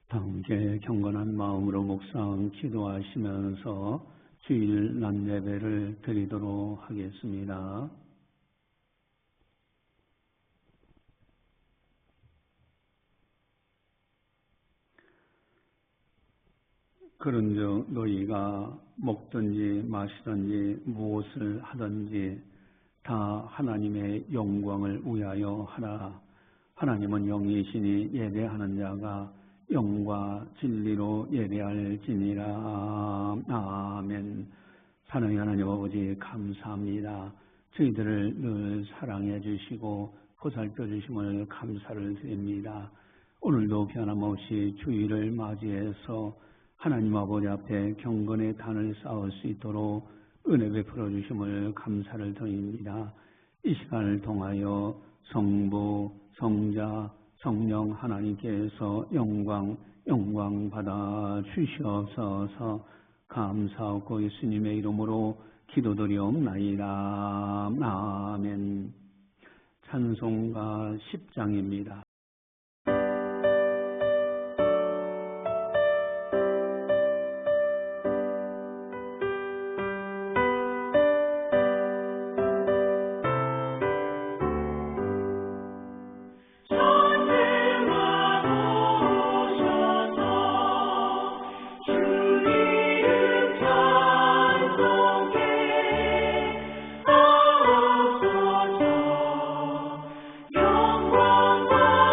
다 함께 경건한 마음으로 묵상 기도하시면서 주일 낮 예배를 드리도록 하겠습니다. 그런즉 너희가 먹든지 마시든지 무엇을 하든지 다 하나님의 영광을 위하여 하라. 하나님은 영이시니 예배하는 자가 영과 진리로 예배할지니라. 아멘. 사랑의 하나님 아버지 감사합니다. 저희들을 늘 사랑해 주시고 보살펴 주심을 감사를 드립니다. 오늘도 변함없이 주일을 맞이해서 하나님 아버지 앞에 경건의 단을 쌓을 수 있도록 은혜 베풀어 주심을 감사를 드립니다. 이 시간을 통하여 성부, 성자, 성령 하나님께서 영광 받아 주시옵소서. 감사하고 예수님의 이름으로 기도드리옵나이다. 아멘. 찬송가 10장입니다. 영광과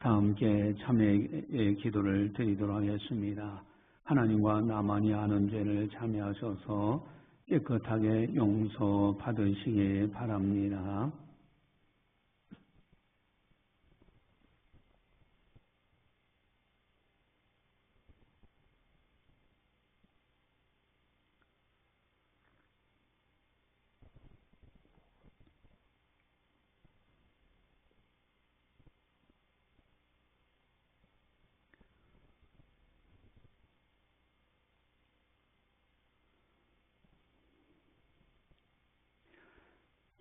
다 함께 참회의 기도를 드리도록 하겠습니다. 하나님과 나만이 아는 죄를 참회하셔서 깨끗하게 용서받으시기 바랍니다.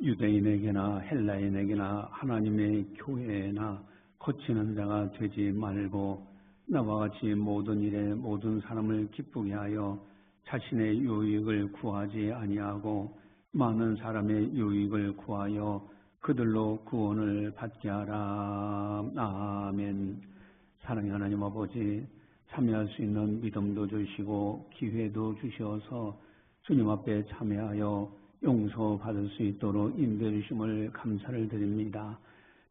유대인에게나 헬라인에게나 하나님의 교회나 거치는 자가 되지 말고 나와 같이 모든 일에 모든 사람을 기쁘게 하여 자신의 유익을 구하지 아니하고 많은 사람의 유익을 구하여 그들로 구원을 받게 하라. 아멘. 사랑의 하나님 아버지, 참여할 수 있는 믿음도 주시고 기회도 주셔서 주님 앞에 참여하여 용서받을 수 있도록 인도해 주심을 감사를 드립니다.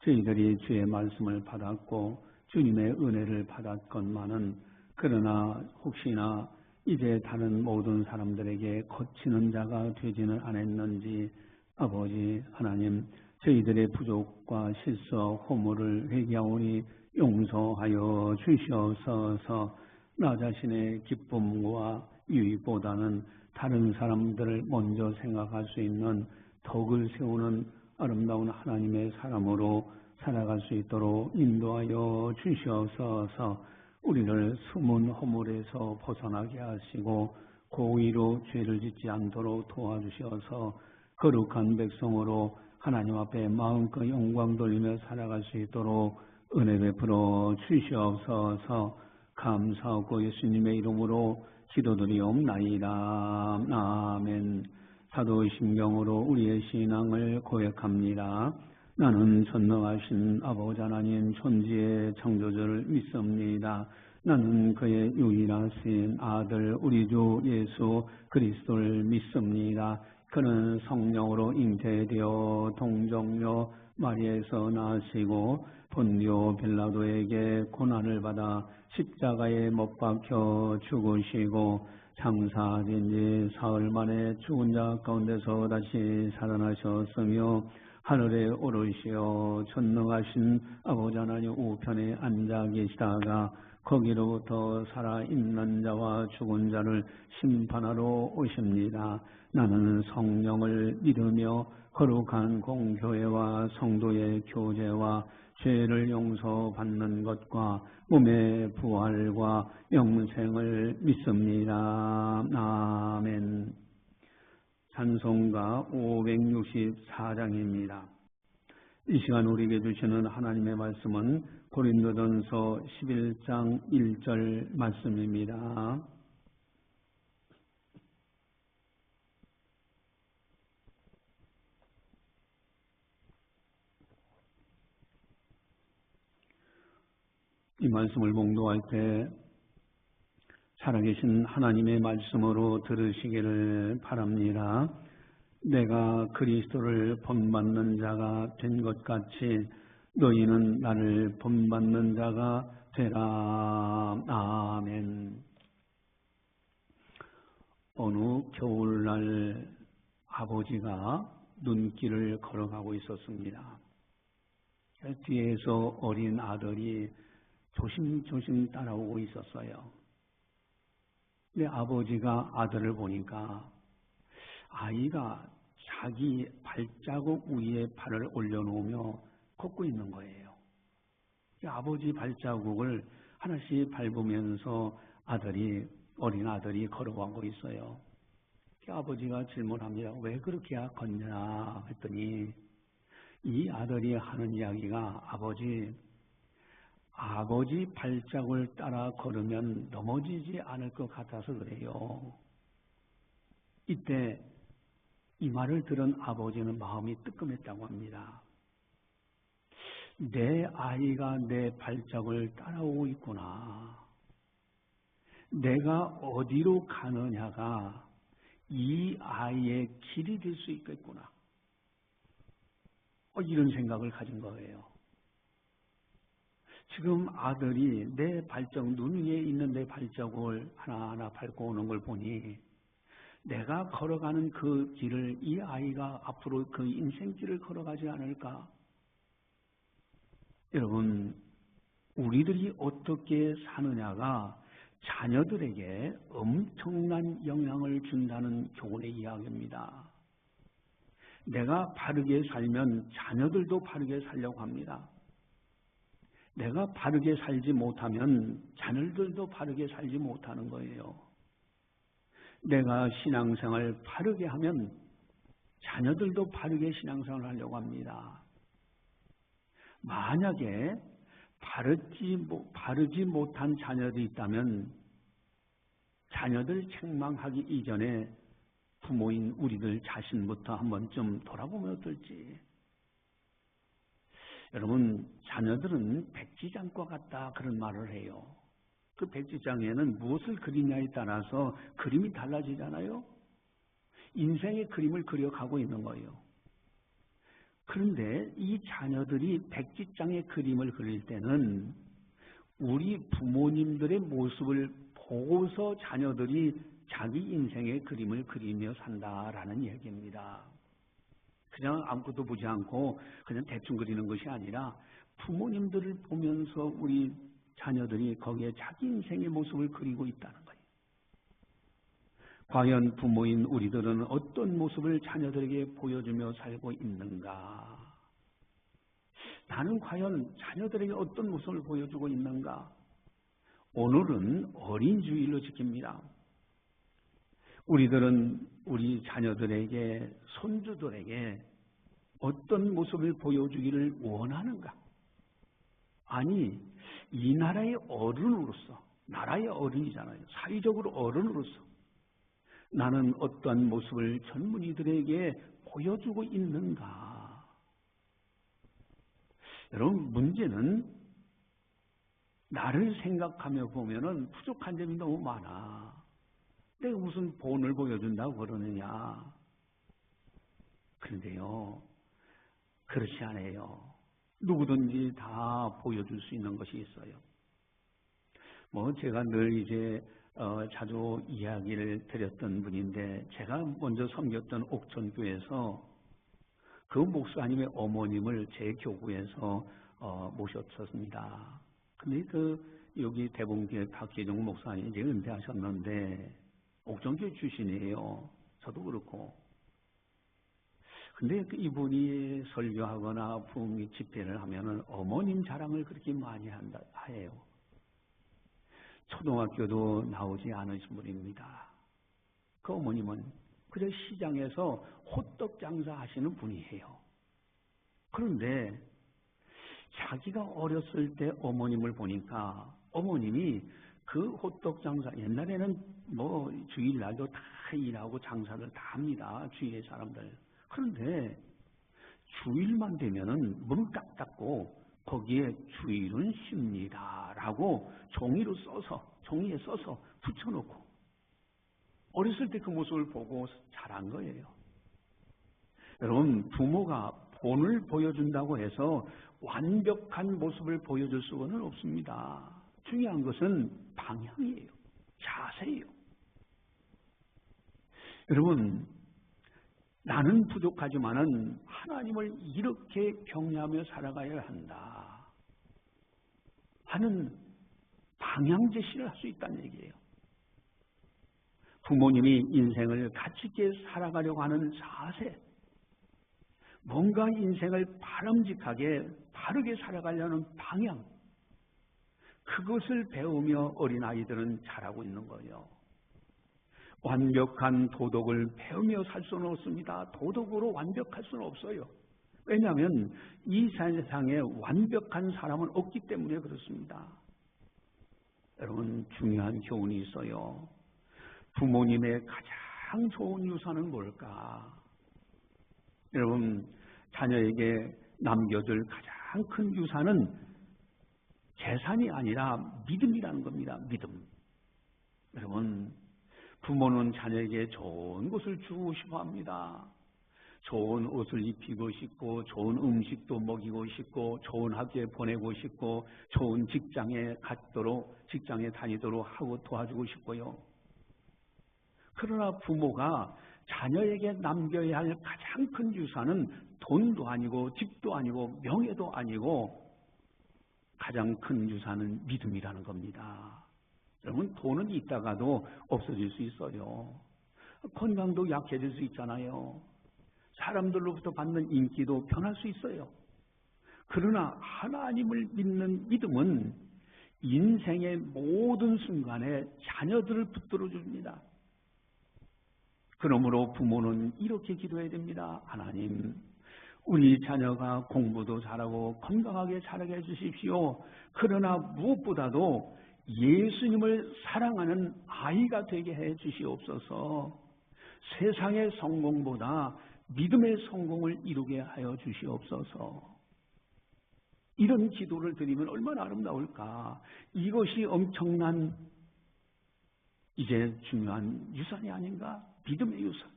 저희들이 주의 말씀을 받았고 주님의 은혜를 받았건만은 그러나 혹시나 이제 다른 모든 사람들에게 거치는 자가 되지는 않았는지 아버지 하나님, 저희들의 부족과 실수 허물을 회개하오니 용서하여 주시옵소서. 나 자신의 기쁨과 유익보다는 다른 사람들을 먼저 생각할 수 있는 덕을 세우는 아름다운 하나님의 사람으로 살아갈 수 있도록 인도하여 주시옵소서. 우리를 숨은 허물에서 벗어나게 하시고 고의로 죄를 짓지 않도록 도와주셔서 거룩한 백성으로 하나님 앞에 마음껏 영광 돌리며 살아갈 수 있도록 은혜 베풀어 주시옵소서. 감사하고 예수님의 이름으로 기도드리옵나이다. 아멘. 사도신경으로 우리의 신앙을 고백합니다. 나는 전능하신 아버지 하나님 존재의 창조주를 믿습니다. 나는 그의 유일하신 아들 우리 주 예수 그리스도를 믿습니다. 그는 성령으로 잉태되어 동정녀 마리에서 나시고 본디오 빌라도에게 고난을 받아 십자가에 못 박혀 죽으시고 장사된 지 사흘 만에 죽은 자 가운데서 다시 살아나셨으며 하늘에 오르시어 전능하신 아버지 하나님 우편에 앉아 계시다가 거기로부터 살아있는 자와 죽은 자를 심판하러 오십니다. 나는 성령을 믿으며 거룩한 공교회와 성도의 교제와 죄를 용서받는 것과 몸의 부활과 영생을 믿습니다. 아멘. 찬송가 564장입니다. 이 시간 우리에게 주시는 하나님의 말씀은 고린도전서 11장 1절 말씀입니다. 이 말씀을 봉독할 때 살아계신 하나님의 말씀으로 들으시기를 바랍니다. 내가 그리스도를 본받는 자가 된 것 같이 너희는 나를 본받는 자가 되라. 아멘. 어느 겨울날 아버지가 눈길을 걸어가고 있었습니다. 뒤에서 어린 아들이 조심조심 따라오고 있었어요. 근데 아버지가 아들을 보니까 아이가 자기 발자국 위에 발을 올려놓으며 걷고 있는 거예요. 아버지 발자국을 하나씩 밟으면서 어린 아들이 걸어가고 있어요. 아버지가 질문합니다. 왜 그렇게 걷냐 했더니 이 아들이 하는 이야기가 아버지 발자국을 따라 걸으면 넘어지지 않을 것 같아서 그래요. 이때 이 말을 들은 아버지는 마음이 뜨끔했다고 합니다. 내 아이가 내 발자국을 따라오고 있구나. 내가 어디로 가느냐가 이 아이의 길이 될 수 있겠구나. 이런 생각을 가진 거예요. 지금 아들이 내 발자국, 눈 위에 있는 내 발자국을 하나하나 밟고 오는 걸 보니 내가 걸어가는 그 길을 이 아이가 앞으로 그 인생길을 걸어가지 않을까? 여러분, 우리들이 어떻게 사느냐가 자녀들에게 엄청난 영향을 준다는 교훈의 이야기입니다. 내가 바르게 살면 자녀들도 바르게 살려고 합니다. 내가 바르게 살지 못하면 자녀들도 바르게 살지 못하는 거예요. 내가 신앙생활 바르게 하면 자녀들도 바르게 신앙생활을 하려고 합니다. 만약에 바르지 못한 자녀들이 있다면 자녀들 책망하기 이전에 부모인 우리들 자신부터 한 번쯤 돌아보면 어떨지. 여러분, 자녀들은 백지장과 같다 그런 말을 해요. 그 백지장에는 무엇을 그리냐에 따라서 그림이 달라지잖아요. 인생의 그림을 그려가고 있는 거예요. 그런데 이 자녀들이 백지장의 그림을 그릴 때는 우리 부모님들의 모습을 보고서 자녀들이 자기 인생의 그림을 그리며 산다라는 얘기입니다. 그냥 아무것도 보지 않고 그냥 대충 그리는 것이 아니라 부모님들을 보면서 우리 자녀들이 거기에 자기 인생의 모습을 그리고 있다는 거예요. 과연 부모인 우리들은 어떤 모습을 자녀들에게 보여주며 살고 있는가? 나는 과연 자녀들에게 어떤 모습을 보여주고 있는가? 오늘은 어린 주일로 지킵니다. 우리들은 우리 자녀들에게, 손주들에게 어떤 모습을 보여주기를 원하는가? 아니, 이 나라의 어른으로서, 나라의 어른이잖아요. 사회적으로 어른으로서 나는 어떠한 모습을 젊은이들에게 보여주고 있는가? 여러분, 문제는 나를 생각하며 보면은 부족한 점이 너무 많아. 내가 무슨 본을 보여준다고 그러느냐? 그런데요, 그렇지 않아요. 누구든지 다 보여줄 수 있는 것이 있어요. 제가 늘 이제 자주 이야기를 드렸던 분인데, 제가 먼저 섬겼던 옥천교에서 그 목사님의 어머님을 제 교구에서 모셨었습니다. 근데 여기 대봉교회 박계종 목사님 이제 은퇴하셨는데 옥천교회 출신이에요. 저도 그렇고. 근데 이분이 설교하거나 부흥 집회를 하면은 어머님 자랑을 그렇게 많이 해요. 초등학교도 나오지 않으신 분입니다. 그 어머님은 그저 시장에서 호떡 장사하시는 분이에요. 그런데 자기가 어렸을 때 어머님을 보니까 어머님이 그 호떡 장사, 옛날에는 주일날도 다 일하고 장사를 다 합니다. 주위의 사람들. 그런데 주일만 되면은 문 딱 닫고 거기에 주일은 쉽니다라고 종이에 써서 붙여놓고 어렸을 때 그 모습을 보고 자란 거예요. 여러분, 부모가 본을 보여준다고 해서 완벽한 모습을 보여줄 수는 없습니다. 중요한 것은 방향이에요. 자세예요. 여러분, 나는 부족하지만은 하나님을 이렇게 경외하며 살아가야 한다 하는 방향 제시를 할 수 있다는 얘기예요. 부모님이 인생을 가치 있게 살아가려고 하는 자세, 뭔가 인생을 바람직하게 바르게 살아가려는 방향, 그것을 배우며 어린아이들은 자라고 있는 거예요. 완벽한 도덕을 배우며 살 수는 없습니다. 도덕으로 완벽할 수는 없어요. 왜냐하면 이 세상에 완벽한 사람은 없기 때문에 그렇습니다. 여러분, 중요한 교훈이 있어요. 부모님의 가장 좋은 유산은 뭘까? 여러분, 자녀에게 남겨줄 가장 큰 유산은 재산이 아니라 믿음이라는 겁니다. 믿음. 여러분, 부모는 자녀에게 좋은 것을 주고 싶어 합니다. 좋은 옷을 입히고 싶고, 좋은 음식도 먹이고 싶고, 좋은 학교에 보내고 싶고, 좋은 직장에 다니도록 하고 도와주고 싶고요. 그러나 부모가 자녀에게 남겨야 할 가장 큰 유산은 돈도 아니고 집도 아니고 명예도 아니고 가장 큰 유산은 믿음이라는 겁니다. 여러분, 돈은 있다가도 없어질 수 있어요. 건강도 약해질 수 있잖아요. 사람들로부터 받는 인기도 변할 수 있어요. 그러나 하나님을 믿는 믿음은 인생의 모든 순간에 자녀들을 붙들어 줍니다. 그러므로 부모는 이렇게 기도해야 됩니다. 하나님, 우리 자녀가 공부도 잘하고 건강하게 자라게 해주십시오. 그러나 무엇보다도 예수님을 사랑하는 아이가 되게 해주시옵소서. 세상의 성공보다 믿음의 성공을 이루게 하여 주시옵소서. 이런 기도를 드리면 얼마나 아름다울까. 이것이 엄청난 이제 중요한 유산이 아닌가? 믿음의 유산.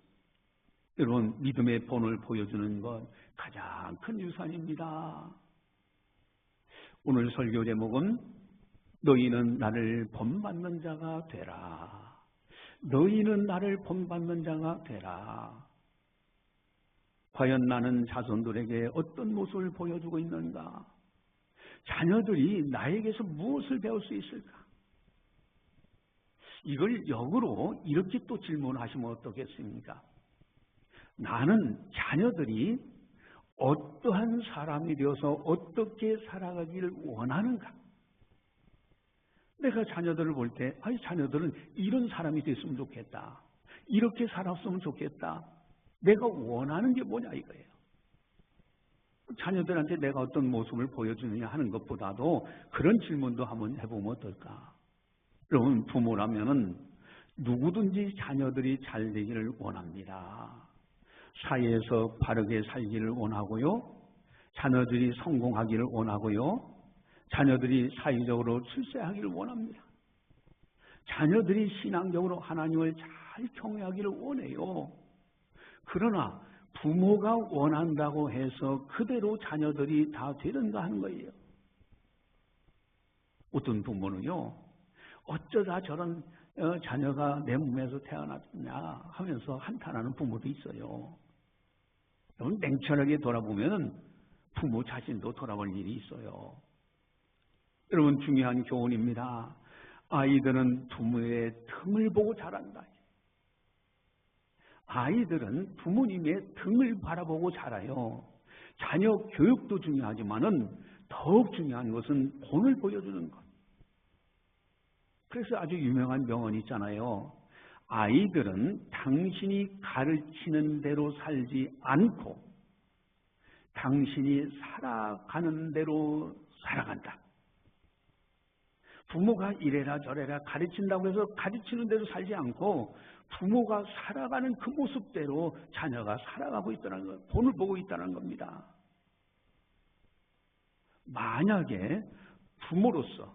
여러분, 믿음의 본을 보여주는 것 가장 큰 유산입니다. 오늘 설교 제목은 너희는 나를 본받는 자가 되라. 너희는 나를 본받는 자가 되라. 과연 나는 자손들에게 어떤 모습을 보여주고 있는가? 자녀들이 나에게서 무엇을 배울 수 있을까? 이걸 역으로 이렇게 또 질문하시면 어떻겠습니까? 나는 자녀들이 어떠한 사람이 되어서 어떻게 살아가기를 원하는가? 내가 자녀들을 볼 때, 자녀들은 이런 사람이 됐으면 좋겠다. 이렇게 살았으면 좋겠다. 내가 원하는 게 뭐냐 이거예요. 자녀들한테 내가 어떤 모습을 보여주느냐 하는 것보다도 그런 질문도 한번 해보면 어떨까? 여러분, 부모라면은 누구든지 자녀들이 잘 되기를 원합니다. 사회에서 바르게 살기를 원하고요. 자녀들이 성공하기를 원하고요. 자녀들이 사회적으로 출세하기를 원합니다. 자녀들이 신앙적으로 하나님을 잘 경외하기를 원해요. 그러나 부모가 원한다고 해서 그대로 자녀들이 다 되는가 하는 거예요. 어떤 부모는요, 어쩌다 저런 자녀가 내 몸에서 태어났냐 하면서 한탄하는 부모도 있어요. 여러분, 냉철하게 돌아보면 부모 자신도 돌아볼 일이 있어요. 여러분, 중요한 교훈입니다. 아이들은 부모의 등을 보고 자란다. 아이들은 부모님의 등을 바라보고 자라요. 자녀 교육도 중요하지만은 더욱 중요한 것은 본을 보여주는 것. 그래서 아주 유명한 명언이 있잖아요. 아이들은 당신이 가르치는 대로 살지 않고 당신이 살아가는 대로 살아간다. 부모가 이래라 저래라 가르친다고 해서 가르치는 대로 살지 않고 부모가 살아가는 그 모습대로 자녀가 살아가고 있다는 것, 본을 보고 있다는 겁니다. 만약에 부모로서,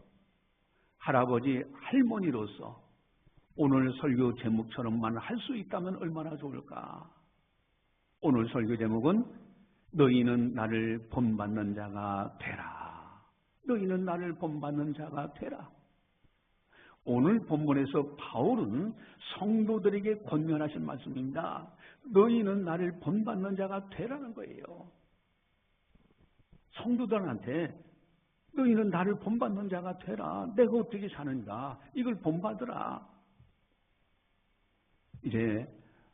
할아버지, 할머니로서 오늘 설교 제목처럼만 할 수 있다면 얼마나 좋을까? 오늘 설교 제목은 너희는 나를 본받는 자가 되라. 너희는 나를 본받는 자가 되라. 오늘 본문에서 바울은 성도들에게 권면하신 말씀입니다. 너희는 나를 본받는 자가 되라는 거예요. 성도들한테 너희는 나를 본받는 자가 되라. 내가 어떻게 사는가? 이걸 본받으라. 이제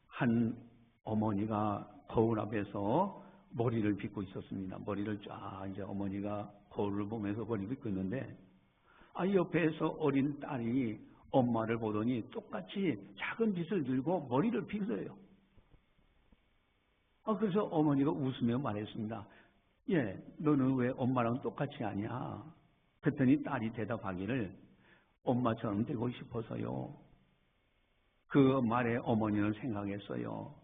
한 어머니가 거울 앞에서 머리를 빗고 있었습니다. 머리를 쫙 이제 어머니가 거울을 보면서 머리를 빗고 있는데 옆에서 어린 딸이 엄마를 보더니 똑같이 작은 빗을 들고 머리를 빗어요. 그래서 어머니가 웃으며 말했습니다. 너는 왜 엄마랑 똑같이 하냐? 그랬더니 딸이 대답하기를 엄마처럼 되고 싶어서요. 그 말에 어머니는 생각했어요.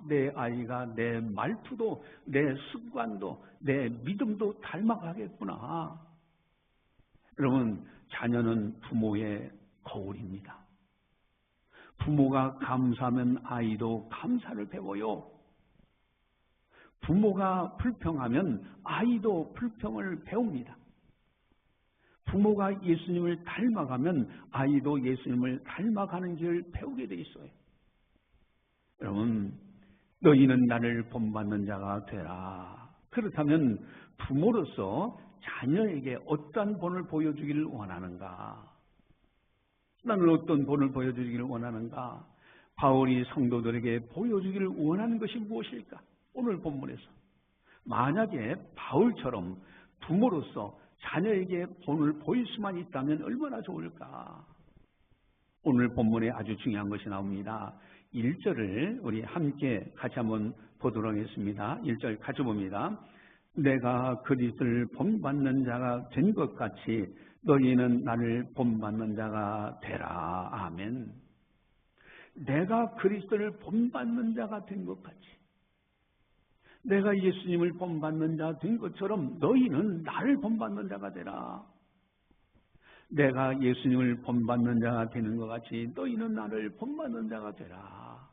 내 아이가 내 말투도 내 습관도 내 믿음도 닮아가겠구나. 여러분, 자녀는 부모의 거울입니다. 부모가 감사하면 아이도 감사를 배워요. 부모가 불평하면 아이도 불평을 배웁니다. 부모가 예수님을 닮아가면 아이도 예수님을 닮아가는 길을 배우게 돼 있어요. 여러분, 너희는 나를 본받는 자가 되라. 그렇다면 부모로서 자녀에게 어떤 본을 보여주기를 원하는가? 나는 어떤 본을 보여주기를 원하는가? 바울이 성도들에게 보여주기를 원하는 것이 무엇일까? 오늘 본문에서 만약에 바울처럼 부모로서 자녀에게 본을 보일 수만 있다면 얼마나 좋을까? 오늘 본문에 아주 중요한 것이 나옵니다. 1절을 우리 함께 같이 한번 보도록 하겠습니다. 1절 같이 봅니다. 내가 그리스도를 본받는 자가 된 것 같이 너희는 나를 본받는 자가 되라. 아멘. 내가 그리스도를 본받는 자가 된 것 같이, 내가 예수님을 본받는 자 된 것처럼 너희는 나를 본받는 자가 되라. 내가 예수님을 본받는 자가 되는 것 같이 너희는 나를 본받는 자가 되라.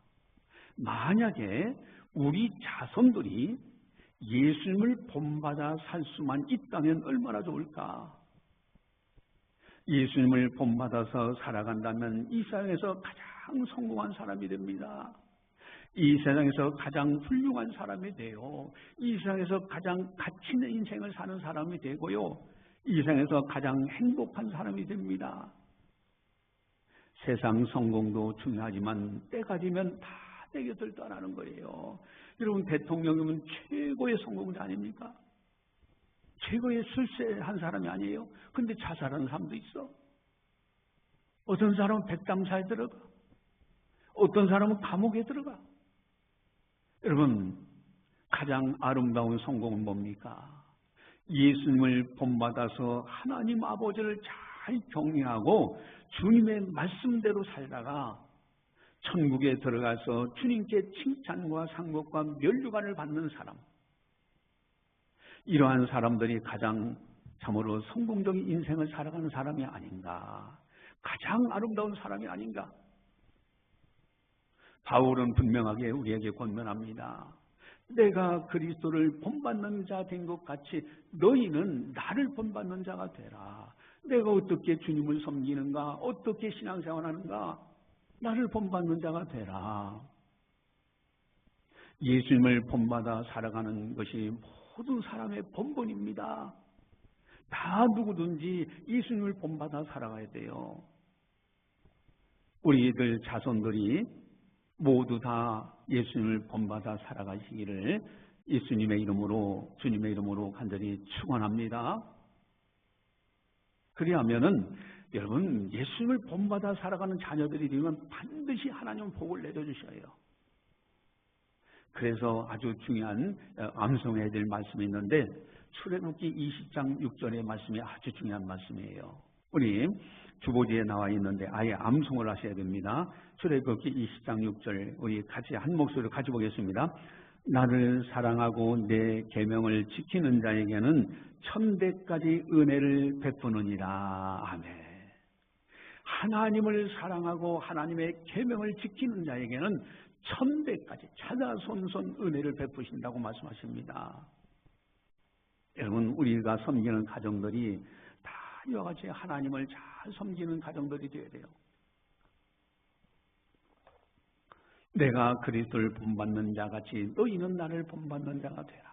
만약에 우리 자손들이 예수님을 본받아 살 수만 있다면 얼마나 좋을까? 예수님을 본받아서 살아간다면 이 세상에서 가장 성공한 사람이 됩니다. 이 세상에서 가장 훌륭한 사람이 돼요. 이 세상에서 가장 가치 있는 인생을 사는 사람이 되고요. 이 세상에서 가장 행복한 사람이 됩니다. 세상 성공도 중요하지만 때가 되면 다 내 곁을 떠나는 거예요. 여러분, 대통령이면 최고의 성공자 아닙니까? 최고의 출세한 사람이 아니에요. 근데 자살하는 사람도 있어. 어떤 사람은 백담사에 들어가. 어떤 사람은 감옥에 들어가. 여러분, 가장 아름다운 성공은 뭡니까? 예수님을 본받아서 하나님 아버지를 잘 경외하고 주님의 말씀대로 살다가 천국에 들어가서 주님께 칭찬과 상급과 면류관을 받는 사람. 이러한 사람들이 가장 참으로 성공적인 인생을 살아가는 사람이 아닌가. 가장 아름다운 사람이 아닌가. 바울은 분명하게 우리에게 권면합니다. 내가 그리스도를 본받는 자 된 것 같이 너희는 나를 본받는 자가 되라. 내가 어떻게 주님을 섬기는가? 어떻게 신앙생활하는가? 나를 본받는 자가 되라. 예수님을 본받아 살아가는 것이 모든 사람의 본분입니다. 다 누구든지 예수님을 본받아 살아가야 돼요. 우리들 자손들이 모두 다 예수님을 본받아 살아가시기를 예수님의 이름으로, 주님의 이름으로 간절히 축원합니다. 그리하면은 여러분, 예수님을 본받아 살아가는 자녀들이 되면 반드시 하나님은 복을 내려주셔요. 그래서 아주 중요한 암송해야 될 말씀이 있는데 출애굽기 20장 6절의 말씀이 아주 중요한 말씀이에요. 우리 주보지에 나와 있는데 아예 암송을 하셔야 됩니다. 출애굽기 20장 6절 우리 같이 한 목소리로 같이 보겠습니다. 나를 사랑하고 내 계명을 지키는 자에게는 천대까지 은혜를 베푸느니라. 아멘. 하나님을 사랑하고 하나님의 계명을 지키는 자에게는 천대까지 차자손손 은혜를 베푸신다고 말씀하십니다. 여러분, 우리가 섬기는 가정들이 다 이와 같이 하나님을 잘 섬기는 가정들이 되어야 돼요. 내가 그리스도를 본받는 자 같이 너희는 나를 본받는 자가 되라.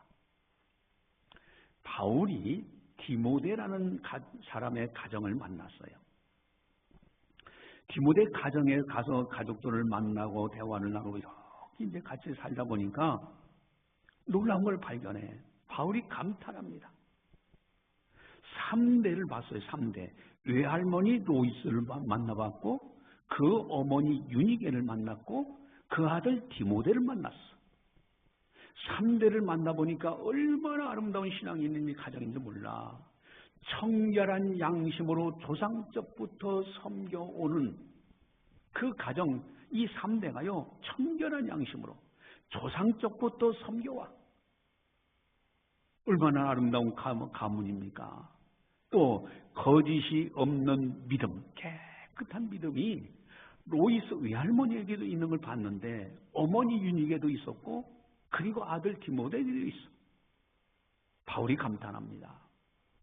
바울이 디모데라는 사람의 가정을 만났어요. 디모데 가정에 가서 가족들을 만나고 대화를 나누고 이렇게 이제 같이 살다 보니까 놀라운 걸 발견해. 바울이 감탄합니다. 3대를 봤어요. 3대. 외할머니 로이스를 만나봤고 그 어머니 유니게를 만났고 그 아들 디모데를 만났어. 3대를 만나보니까 얼마나 아름다운 신앙이 있는지 가정인지 몰라. 청결한 양심으로 조상적부터 섬겨오는 그 가정, 이 3대가요 청결한 양심으로 조상적부터 섬겨와. 얼마나 아름다운 가문입니까? 또 거짓이 없는 믿음, 깨끗한 믿음이 로이스 외할머니에게도 있는 걸 봤는데 어머니 윤희에게도 있었고 그 그리고 아들 디모데도 있어. 바울이 감탄합니다.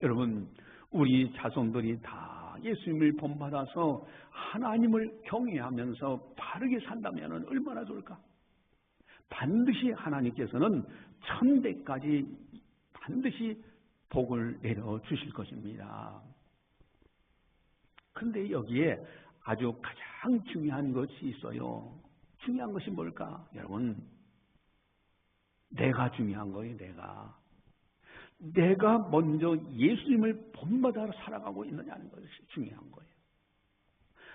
여러분, 우리 자손들이 다 예수님을 본받아서 하나님을 경외하면서 바르게 산다면 얼마나 좋을까? 반드시 하나님께서는 천대까지 반드시 복을 내려주실 것입니다. 그런데 여기에 아주 가장 중요한 것이 있어요. 중요한 것이 뭘까? 여러분, 내가 중요한 거예요. 내가 먼저 예수님을 본받아 살아가고 있느냐는 것이 중요한 거예요.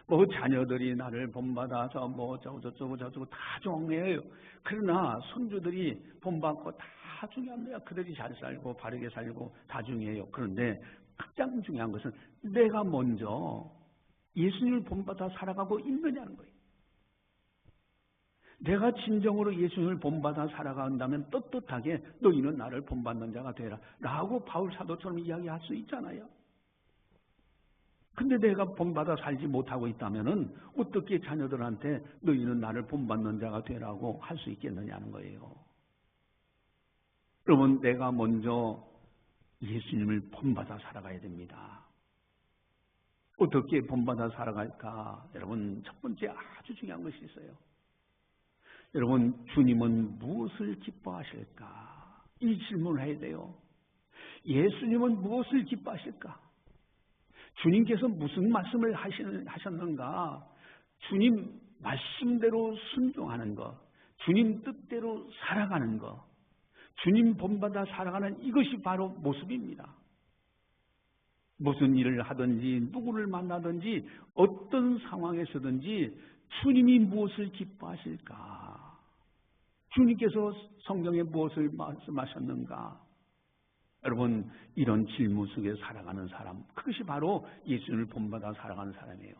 뭐 자녀들이 나를 본받아서 뭐 저쩌고 다 중요해요. 그러나 손주들이 본받고 다 중요합니다. 그들이 잘 살고 바르게 살고 다 중요해요. 그런데 가장 중요한 것은 내가 먼저 예수님을 본받아 살아가고 있느냐는 거예요. 내가 진정으로 예수님을 본받아 살아간다면 떳떳하게 너희는 나를 본받는 자가 되라 라고 바울 사도처럼 이야기할 수 있잖아요. 근데 내가 본받아 살지 못하고 있다면 어떻게 자녀들한테 너희는 나를 본받는 자가 되라고 할 수 있겠느냐는 거예요. 여러분, 내가 먼저 예수님을 본받아 살아가야 됩니다. 어떻게 본받아 살아갈까? 여러분, 첫 번째 아주 중요한 것이 있어요. 여러분, 주님은 무엇을 기뻐하실까? 이 질문을 해야 돼요. 예수님은 무엇을 기뻐하실까? 주님께서 무슨 말씀을 하셨는가? 주님 말씀대로 순종하는 것, 주님 뜻대로 살아가는 것, 주님 본받아 살아가는 이것이 바로 모습입니다. 무슨 일을 하든지 누구를 만나든지 어떤 상황에서든지 주님이 무엇을 기뻐하실까? 주님께서 성경에 무엇을 말씀하셨는가? 여러분, 이런 질문 속에 살아가는 사람, 그것이 바로 예수님을 본받아 살아가는 사람이에요.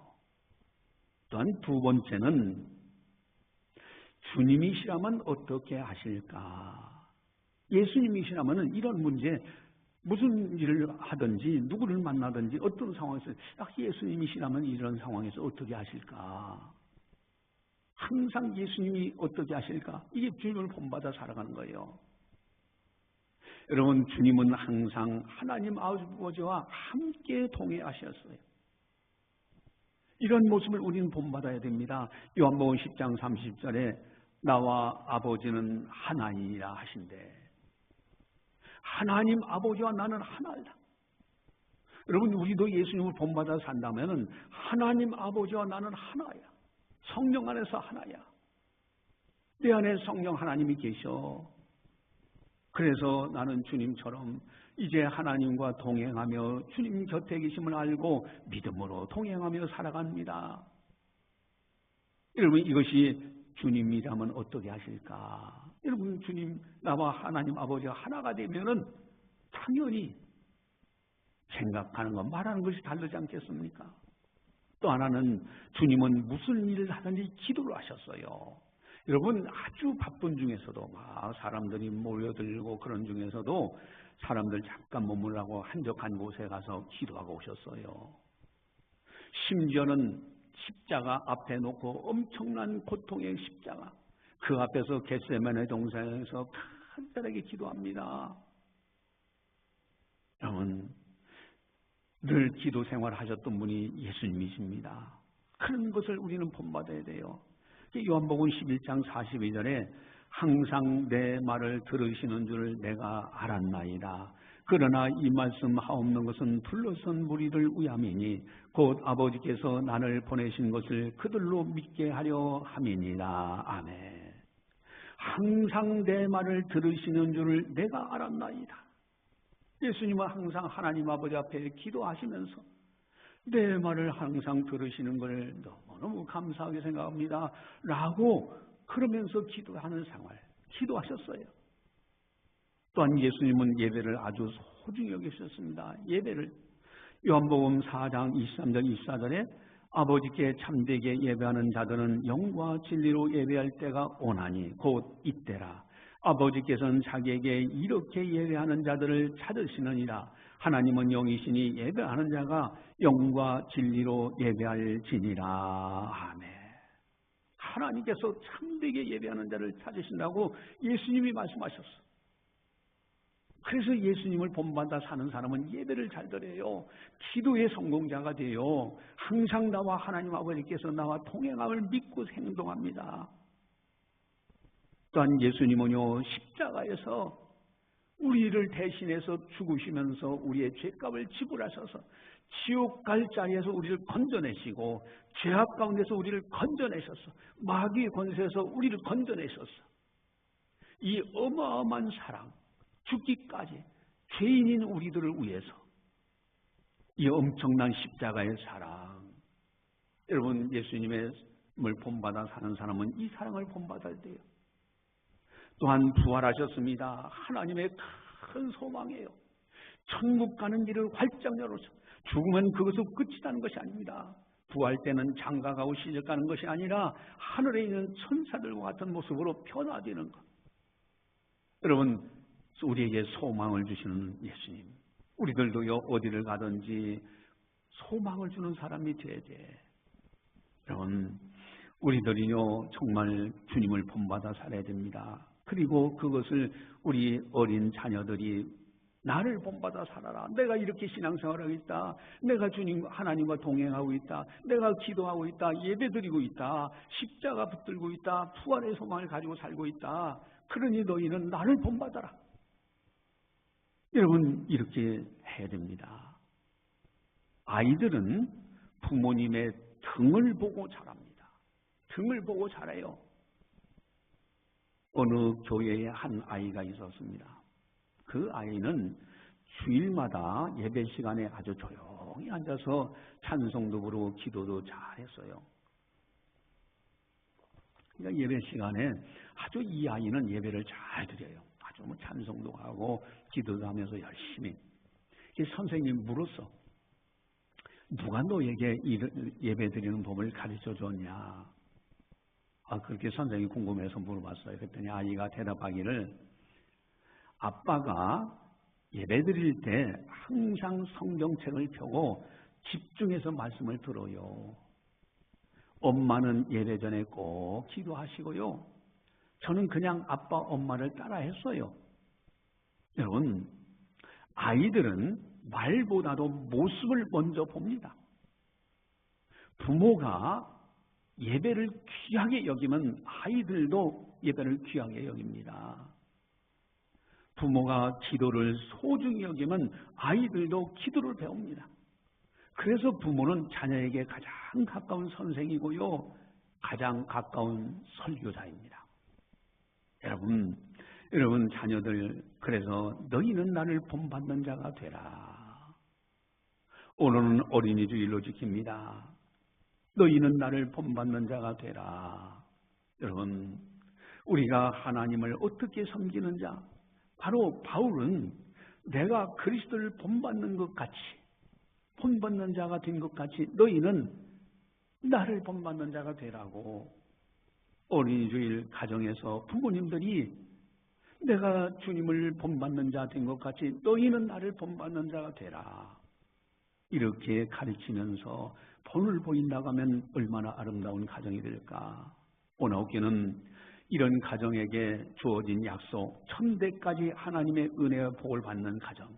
또한 두 번째는 주님이시라면 어떻게 하실까? 예수님이시라면 이런 문제, 무슨 일을 하든지 누구를 만나든지 어떤 상황에서 예수님이시라면 이런 상황에서 어떻게 하실까? 항상 예수님이 어떻게 하실까? 이게 주님을 본받아 살아가는 거예요. 여러분, 주님은 항상 하나님 아버지와 함께 동행하셨어요. 이런 모습을 우리는 본받아야 됩니다. 요한복음 10장 30절에 나와 아버지는 하나이라 하신대. 하나님 아버지와 나는 하나이다. 여러분, 우리도 예수님을 본받아 산다면 하나님 아버지와 나는 하나야. 성령 안에서 하나야. 내 안에 성령 하나님이 계셔. 그래서 나는 주님처럼 이제 하나님과 동행하며 주님 곁에 계심을 알고 믿음으로 동행하며 살아갑니다. 여러분, 이것이 주님이라면 어떻게 하실까? 여러분, 주님, 나와 하나님 아버지가 하나가 되면은 당연히 생각하는 것, 말하는 것이 다르지 않겠습니까? 또 하나는 주님은 무슨 일을 하든지 기도를 하셨어요. 여러분, 아주 바쁜 중에서도 막 사람들이 모여들고 그런 중에서도 사람들 잠깐 머물라고 한적한 곳에 가서 기도하고 오셨어요. 심지어는 십자가 앞에 놓고 엄청난 고통의 십자가, 그 앞에서 겟세마네 동산에서 간절하게 기도합니다. 여러분, 늘 기도 생활 하셨던 분이 예수님이십니다. 그런 것을 우리는 본받아야 돼요. 요한복음 11장 42절에 항상 내 말을 들으시는 줄 내가 알았나이다. 그러나 이 말씀 하옵는 것은 둘러선 무리들 위함이니 곧 아버지께서 나를 보내신 것을 그들로 믿게 하려 함이니라. 아멘. 항상 내 말을 들으시는 줄 내가 알았나이다. 예수님은 항상 하나님 아버지 앞에 기도하시면서 내 말을 항상 들으시는 걸 너무너무 감사하게 생각합니다 라고 그러면서 기도하는 생활, 기도하셨어요. 또한 예수님은 예배를 아주 소중히 여기셨습니다. 예배를 요한복음 4장 23절 24절에 아버지께 참되게 예배하는 자들은 영과 진리로 예배할 때가 오나니 곧 이때라. 아버지께서는 자기에게 이렇게 예배하는 자들을 찾으시느니라. 하나님은 영이시니 예배하는 자가 영과 진리로 예배할지니라. 아멘. 하나님께서 참되게 예배하는 자를 찾으신다고 예수님이 말씀하셨어. 그래서 예수님을 본받아 사는 사람은 예배를 잘 드려요. 기도의 성공자가 돼요. 항상 나와 하나님 아버지께서 나와 동행함을 믿고 행동합니다. 또한 예수님은요, 십자가에서 우리를 대신해서 죽으시면서 우리의 죄값을 지불하셔서 지옥 갈 자리에서 우리를 건져내시고 죄악 가운데서 우리를 건져내셨어. 마귀의 권세에서 우리를 건져내셨어. 이 어마어마한 사랑, 죽기까지 죄인인 우리들을 위해서 이 엄청난 십자가의 사랑. 여러분, 예수님의 본받아 사는 사람은 이 사랑을 본받아야 돼요. 또한 부활하셨습니다. 하나님의 큰 소망이에요. 천국 가는 길을 활짝 열어서 죽으면 그것으로 끝이라는 것이 아닙니다. 부활 때는 장가가고 시집가는 것이 아니라 하늘에 있는 천사들과 같은 모습으로 변화되는 것. 여러분, 우리에게 소망을 주시는 예수님, 우리들도요, 어디를 가든지 소망을 주는 사람이 되어야 돼. 여러분, 우리들이요, 정말 주님을 본받아 살아야 됩니다. 그리고 그것을 우리 어린 자녀들이 나를 본받아 살아라. 내가 이렇게 신앙생활하고 있다. 내가 주님 하나님과 동행하고 있다. 내가 기도하고 있다. 예배드리고 있다. 십자가 붙들고 있다. 부활의 소망을 가지고 살고 있다. 그러니 너희는 나를 본받아라. 여러분, 이렇게 해야 됩니다. 아이들은 부모님의 등을 보고 자랍니다. 등을 보고 자라요. 어느 교회에 한 아이가 있었습니다. 그 아이는 주일마다 예배 시간에 아주 조용히 앉아서 찬송도 부르고 기도도 잘했어요. 그러니까 예배 시간에 아주 이 아이는 예배를 잘 드려요. 아주 찬송도 하고 기도도 하면서 열심히. 선생님이 물었어. 누가 너에게 예배 드리는 법을 가르쳐 줬냐? 그렇게 선생님이 궁금해서 물어봤어요. 그랬더니 아이가 대답하기를, 아빠가 예배 드릴 때 항상 성경책을 펴고 집중해서 말씀을 들어요. 엄마는 예배 전에 꼭 기도하시고요. 저는 그냥 아빠, 엄마를 따라 했어요. 여러분, 아이들은 말보다도 모습을 먼저 봅니다. 부모가 예배를 귀하게 여기면 아이들도 예배를 귀하게 여깁니다. 부모가 기도를 소중히 여기면 아이들도 기도를 배웁니다. 그래서 부모는 자녀에게 가장 가까운 선생이고요, 가장 가까운 설교자입니다. 여러분 자녀들, 그래서 너희는 나를 본받는 자가 되라. 오늘은 어린이 주일로 지킵니다. 너희는 나를 본받는 자가 되라. 여러분, 우리가 하나님을 어떻게 섬기는 자? 바로 바울은 내가 그리스도를 본받는 것 같이, 본받는 자가 된 것 같이 너희는 나를 본받는 자가 되라고. 어린이 주일 가정에서 부모님들이 내가 주님을 본받는 자 된 것 같이 너희는 나를 본받는 자가 되라. 이렇게 가르치면서 본을 보인다고 하면 얼마나 아름다운 가정이 될까. 오나우교는 이런 가정에게 주어진 약속, 천대까지 하나님의 은혜와 복을 받는 가정,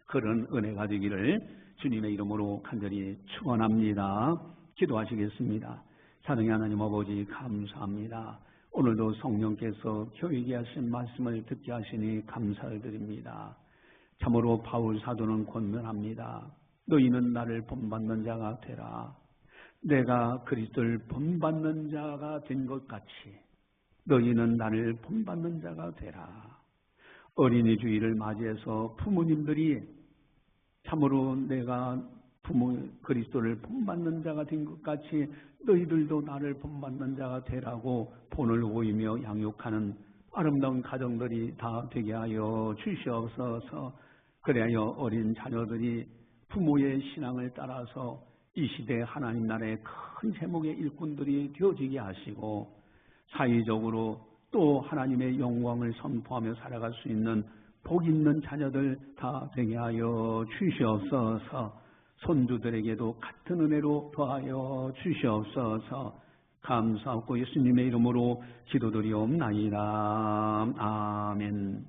그런 은혜가 되기를 주님의 이름으로 간절히 축원합니다. 기도하시겠습니다. 사랑의 하나님 아버지, 감사합니다. 오늘도 성령께서 교육에 하신 말씀을 듣게 하시니 감사를 드립니다. 참으로 바울 사도는 권면합니다. 너희는 나를 본받는 자가 되라. 내가 그리스도를 본받는 자가 된 것 같이 너희는 나를 본받는 자가 되라. 어린이 주일을 맞이해서 부모님들이 참으로 내가 그리스도를 본받는 자가 된 것 같이 너희들도 나를 본받는 자가 되라고 본을 보이며 양육하는 아름다운 가정들이 다 되게 하여 주시옵소서. 그래야 어린 자녀들이 부모의 신앙을 따라서 이 시대 하나님 나라의 큰 제목의 일꾼들이 되어지게 하시고 사회적으로 또 하나님의 영광을 선포하며 살아갈 수 있는 복 있는 자녀들 다 되게 하여 주시옵소서. 손주들에게도 같은 은혜로 더하여 주시옵소서. 감사하고 예수님의 이름으로 기도드리옵나이다. 아멘.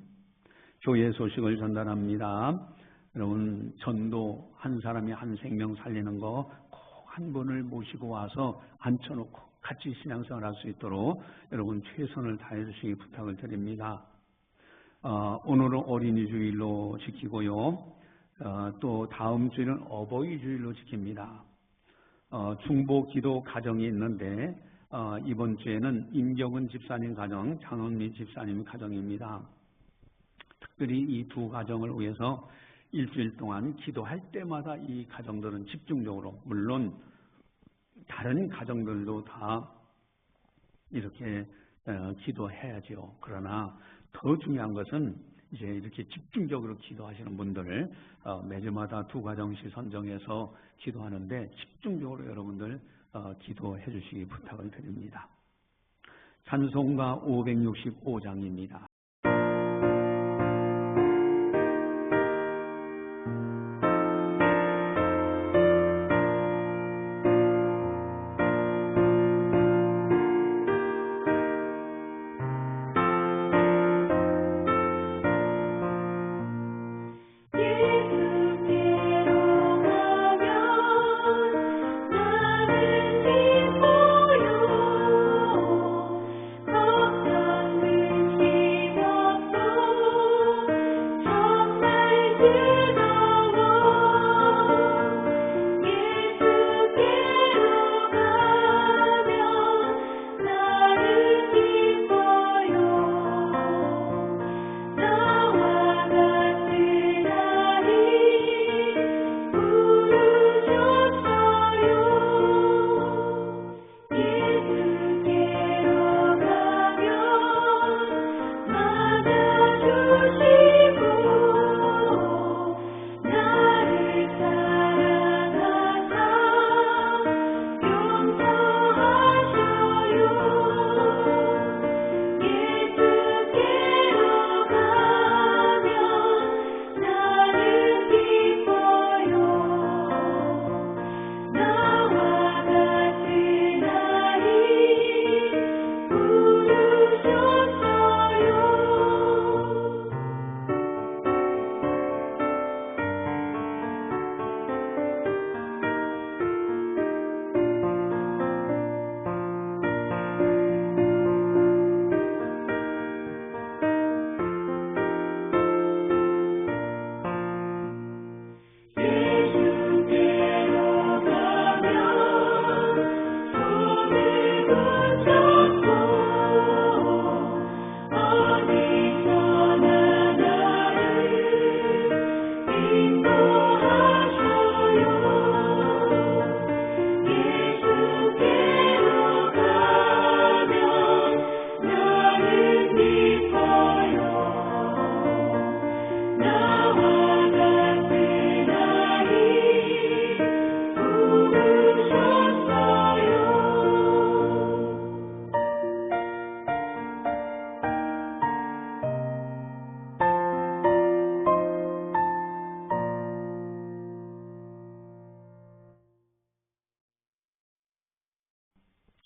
교회 소식을 전달합니다. 여러분, 전도 한 사람이 한 생명 살리는 거 꼭 한 분을 모시고 와서 앉혀놓고 같이 신앙생활 할 수 있도록 여러분 최선을 다해 주시기 부탁을 드립니다. 오늘은 어린이 주일로 지키고요. 또 다음 주일은 어버이 주일로 지킵니다. 중보 기도 가정이 있는데 이번 주에는 임경은 집사님 가정, 장원미 집사님 가정입니다. 특별히 이 두 가정을 위해서 일주일 동안 기도할 때마다 이 가정들은 집중적으로, 물론 다른 가정들도 다 이렇게 기도해야죠. 그러나 더 중요한 것은 이제 이렇게 집중적으로 기도하시는 분들을 매주마다 두 가정씩 선정해서 기도하는데 집중적으로 여러분들 기도해 주시기 부탁을 드립니다. 찬송가 565장입니다.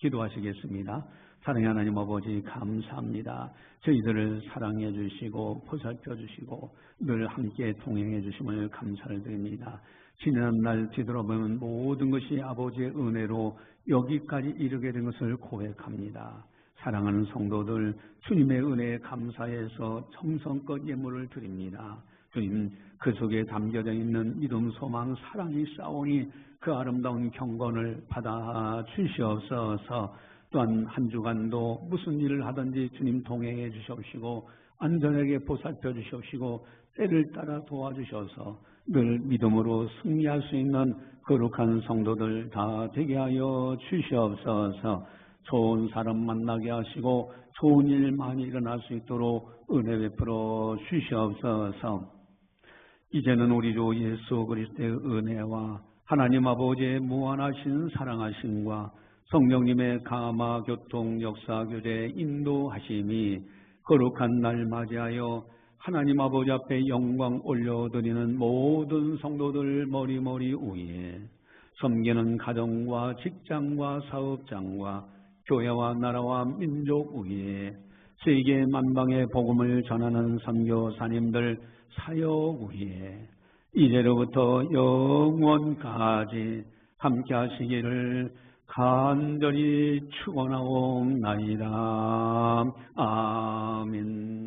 기도하시겠습니다. 사랑의 하나님 아버지, 감사합니다. 저희들을 사랑해 주시고 보살펴 주시고 늘 함께 동행해 주심을 감사를 드립니다. 지난 날 뒤돌아보면 모든 것이 아버지의 은혜로 여기까지 이르게 된 것을 고백합니다. 사랑하는 성도들, 주님의 은혜에 감사해서 정성껏 예물을 드립니다. 주님, 그 속에 담겨져 있는 믿음, 소망, 사랑이 싸우니 그 아름다운 경건을 받아 주시옵소서. 또한 한 주간도 무슨 일을 하든지 주님 동행해 주시옵시고 안전하게 보살펴 주시옵시고 때를 따라 도와주셔서 늘 믿음으로 승리할 수 있는 거룩한 성도들 다 되게 하여 주시옵소서. 좋은 사람 만나게 하시고 좋은 일 많이 일어날 수 있도록 은혜 베풀어 주시옵소서. 이제는 우리 주 예수 그리스도의 은혜와 하나님 아버지의 무한하신 사랑하심과 성령님의 감화 교통 역사 교제 인도하심이 거룩한 날 맞이하여 하나님 아버지 앞에 영광 올려드리는 모든 성도들 머리머리 위에 섬기는 가정과 직장과 사업장과 교회와 나라와 민족 위에 세계 만방의 복음을 전하는 선교사님들 사역 위에 이제로부터 영원까지 함께 하시기를 간절히 축원하옵나이다. 아멘.